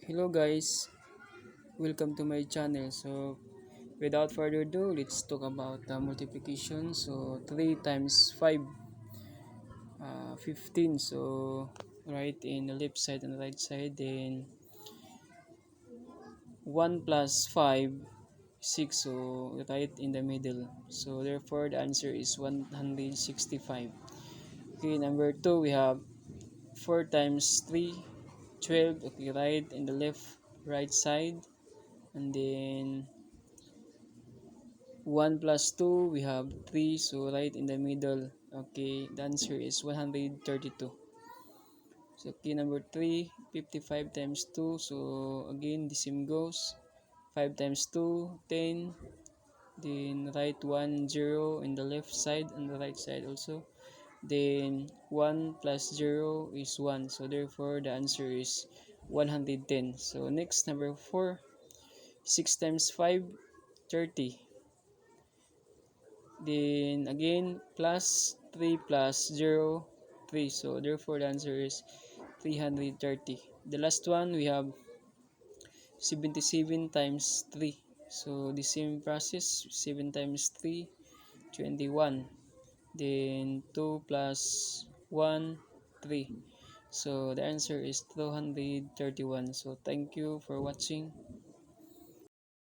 Hello guys, welcome to my channel. So without further ado, let's talk about multiplication. So 3 times 5, 15. So right in the left side and the right side. Then 1 plus 5, 6. So right in the middle. So therefore the answer is 165. Okay, number 2 we have 4 times 3, 12. Okay, right in the right side. And then 1 plus 2, we have 3, so right in the middle. Okay, the answer is 132. So, okay, number 3, 55 times 2. So, again, the same goes. 5 times 2, 10. Then, write 1, 0 in the left side and the right side also. Then, 1 plus 0 is 1. So, therefore, the answer is 110. So, next, number 4, 6 times 5, 30. Then again, plus 3 plus 0, 3. So therefore the answer is 330. The last one, we have 77 times 3. So the same process, 7 times 3, 21. Then 2 plus 1, 3. So the answer is 231. So thank you for watching.